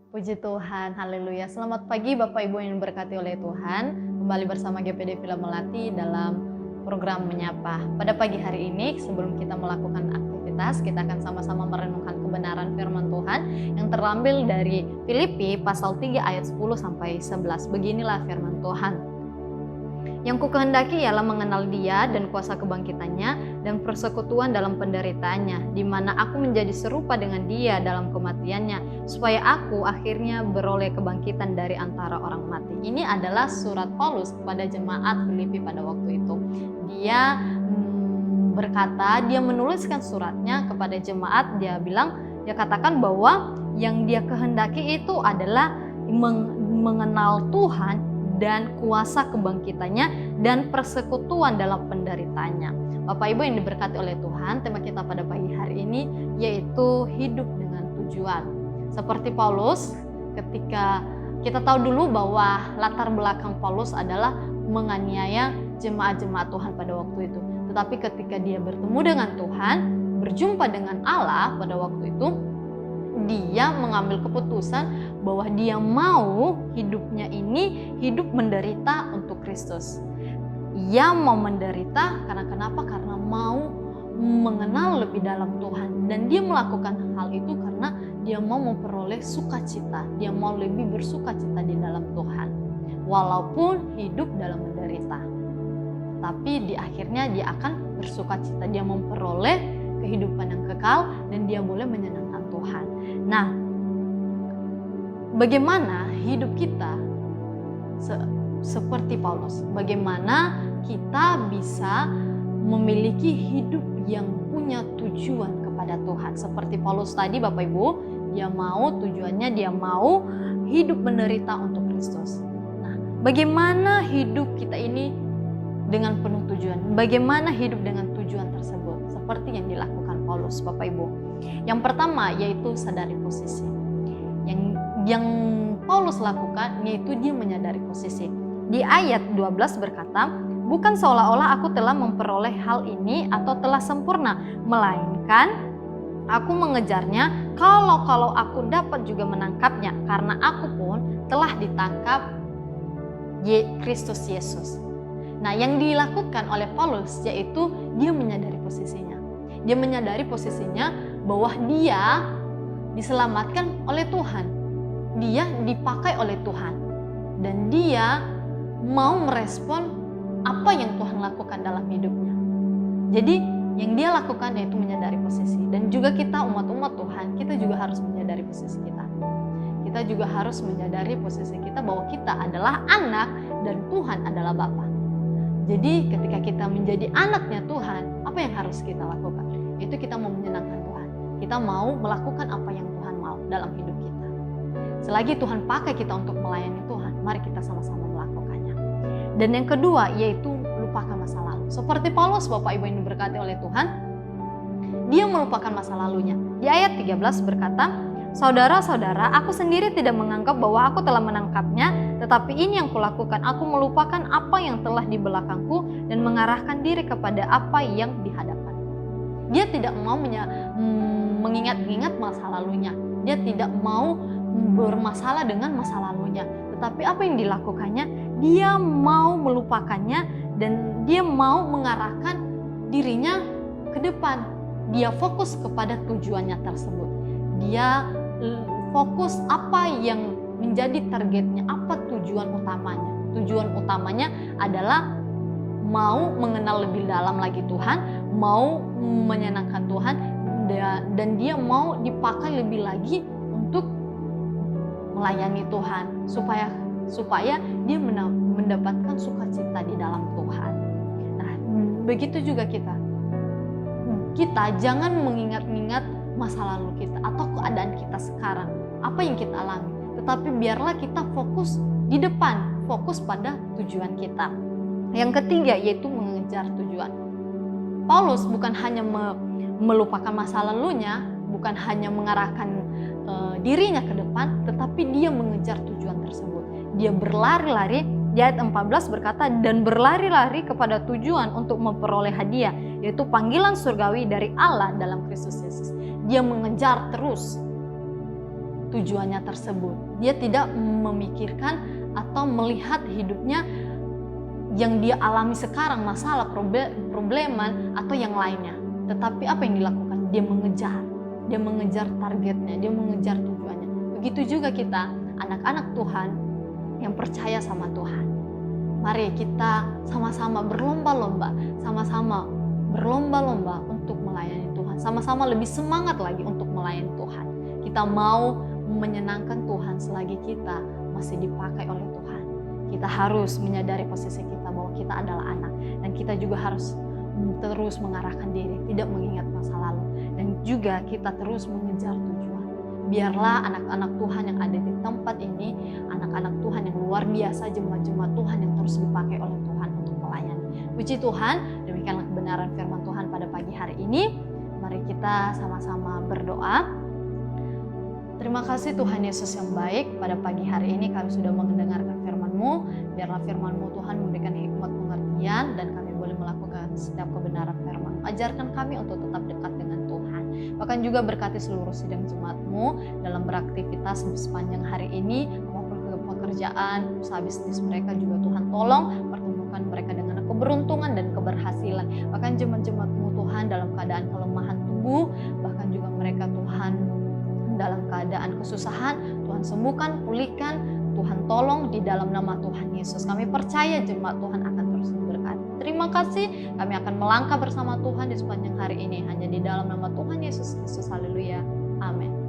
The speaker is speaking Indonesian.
Puji Tuhan, haleluya. Selamat pagi Bapak Ibu yang diberkati oleh Tuhan. Kembali bersama GPD Villa Melati dalam program Menyapa. Pada pagi hari ini, sebelum kita melakukan aktivitas, kita akan sama-sama merenungkan kebenaran firman Tuhan yang terambil dari Filipi pasal 3 ayat 10 sampai 11. Beginilah firman Tuhan. Yang kukehendaki ialah mengenal Dia dan kuasa kebangkitannya dan persekutuan dalam penderitaannya, di mana aku menjadi serupa dengan Dia dalam kematiannya, supaya aku akhirnya beroleh kebangkitan dari antara orang mati. Ini adalah surat Paulus kepada jemaat Filipi pada waktu itu. Dia berkata, dia menuliskan suratnya kepada jemaat, dia katakan bahwa yang dia kehendaki itu adalah mengenal Tuhan dan kuasa kebangkitannya dan persekutuan dalam penderitaannya. Bapak Ibu yang diberkati oleh Tuhan, tema kita pada pagi hari ini yaitu hidup dengan tujuan. Seperti Paulus, ketika kita tahu dulu bahwa latar belakang Paulus adalah menganiaya jemaat-jemaat Tuhan pada waktu itu. Tetapi ketika dia bertemu dengan Tuhan, berjumpa dengan Allah pada waktu itu, dia mengambil keputusan bahwa dia mau hidupnya ini hidup menderita untuk Kristus. Ia mau menderita karena kenapa? Karena mau mengenal lebih dalam Tuhan, dan dia melakukan hal itu karena dia mau memperoleh sukacita. Dia mau lebih bersukacita di dalam Tuhan, walaupun hidup dalam menderita. Tapi di akhirnya dia akan bersukacita. Dia memperoleh kehidupan yang kekal dan dia boleh menyenangkan Tuhan. Nah, bagaimana hidup kita seperti Paulus? Bagaimana kita bisa memiliki hidup yang punya tujuan kepada Tuhan? Seperti Paulus tadi, Bapak Ibu, dia mau tujuannya, dia mau hidup menderita untuk Kristus. Nah, bagaimana hidup kita ini dengan penuh tujuan? Bagaimana hidup dengan tujuan tersebut? Seperti yang dilakukan Paulus, Bapak Ibu. Yang pertama yaitu sadari posisi. Yang Paulus lakukan yaitu dia menyadari posisi. Di ayat 12 berkata, bukan seolah-olah aku telah memperoleh hal ini atau telah sempurna, melainkan aku mengejarnya kalau aku dapat juga menangkapnya, karena aku pun telah ditangkap Kristus Yesus. Nah, yang dilakukan oleh Paulus yaitu dia menyadari posisinya. Dia menyadari posisinya bahwa dia diselamatkan oleh Tuhan. Dia dipakai oleh Tuhan. Dan dia mau merespon apa yang Tuhan lakukan dalam hidupnya. Jadi yang dia lakukan yaitu menyadari posisi. Dan juga kita umat-umat Tuhan, kita juga harus menyadari posisi kita. Kita juga harus menyadari posisi kita bahwa kita adalah anak dan Tuhan adalah Bapa. Jadi ketika kita menjadi anaknya Tuhan, apa yang harus kita lakukan? Itu kita mau menyenangkan Tuhan. Kita mau melakukan apa yang Tuhan mau dalam hidup kita. Selagi Tuhan pakai kita untuk melayani Tuhan, mari kita sama-sama melakukannya. Dan yang kedua yaitu lupakan masa lalu. Seperti Paulus, Bapak Ibu yang diberkati oleh Tuhan, dia melupakan masa lalunya. Di ayat 13 berkata, saudara-saudara, aku sendiri tidak menganggap bahwa aku telah menangkapnya, tetapi ini yang kulakukan, aku melupakan apa yang telah di belakangku dan mengarahkan diri kepada apa yang di hadapan. Dia tidak mau mengingat-ingat masa lalunya. Dia tidak mau bermasalah dengan masa lalunya. Tetapi apa yang dilakukannya? Dia mau melupakannya dan dia mau mengarahkan dirinya ke depan. Dia fokus kepada tujuannya tersebut. Dia fokus apa yang menjadi targetnya, apa tujuan utamanya. Tujuan utamanya adalah mau mengenal lebih dalam lagi Tuhan, mau menyenangkan Tuhan, dan dia mau dipakai lebih lagi untuk melayani Tuhan, supaya dia mendapatkan sukacita di dalam Tuhan. Nah, begitu juga kita jangan mengingat-ingat masa lalu kita atau keadaan kita sekarang, apa yang kita alami, tetapi biarlah kita fokus di depan, fokus pada tujuan kita. Yang ketiga yaitu mengejar tujuan. Paulus bukan hanya melupakan masa lalunya, bukan hanya mengarahkan dirinya ke depan, tetapi dia mengejar tujuan tersebut. Dia berlari-lari. Di ayat 14 berkata, dan berlari-lari kepada tujuan untuk memperoleh hadiah, yaitu panggilan surgawi dari Allah dalam Kristus Yesus. Dia mengejar terus. tujuannya tersebut. Dia tidak memikirkan atau melihat hidupnya yang dia alami sekarang, masalah, probleman atau yang lainnya. Tetapi apa yang dilakukan? Dia mengejar targetnya, dia mengejar tujuannya. Begitu juga kita, anak-anak Tuhan yang percaya sama Tuhan. Mari kita sama-sama berlomba-lomba untuk melayani Tuhan. Sama-sama lebih semangat lagi untuk melayani Tuhan. Kita mau menyenangkan Tuhan selagi kita masih dipakai oleh Tuhan. Kita harus menyadari posisi kita bahwa kita adalah anak, dan kita juga harus terus mengarahkan diri, tidak mengingat masa lalu, dan juga kita terus mengejar tujuan. Biarlah anak-anak Tuhan yang ada di tempat ini, anak-anak Tuhan yang luar biasa, jemaat-jemaat Tuhan yang terus dipakai oleh Tuhan untuk melayani. Puji Tuhan, demikianlah kebenaran firman Tuhan pada pagi hari ini. Mari kita sama-sama berdoa. Terima kasih Tuhan Yesus yang baik, pada pagi hari ini kami sudah mendengarkan firman-Mu. Biarlah firman-Mu Tuhan memberikan hikmat pengertian dan kami boleh melakukan setiap kebenaran firman. Ajarkan kami untuk tetap dekat dengan Tuhan. Bahkan juga berkati seluruh sidang jemaat-Mu dalam beraktivitas sepanjang hari ini, maupun pekerjaan, usaha bisnis mereka juga Tuhan tolong pertemukan mereka dengan keberuntungan dan keberhasilan. Bahkan jemaat-jemaat-Mu Tuhan dalam keadaan kelemahan tubuh, bahkan juga mereka Tuhan dalam keadaan kesusahan, Tuhan sembuhkan, pulihkan, Tuhan tolong di dalam nama Tuhan Yesus. Kami percaya jemaat Tuhan akan terus diberkati. Terima kasih, kami akan melangkah bersama Tuhan di sepanjang hari ini, hanya di dalam nama Tuhan Yesus Kristus. Haleluya. Amin.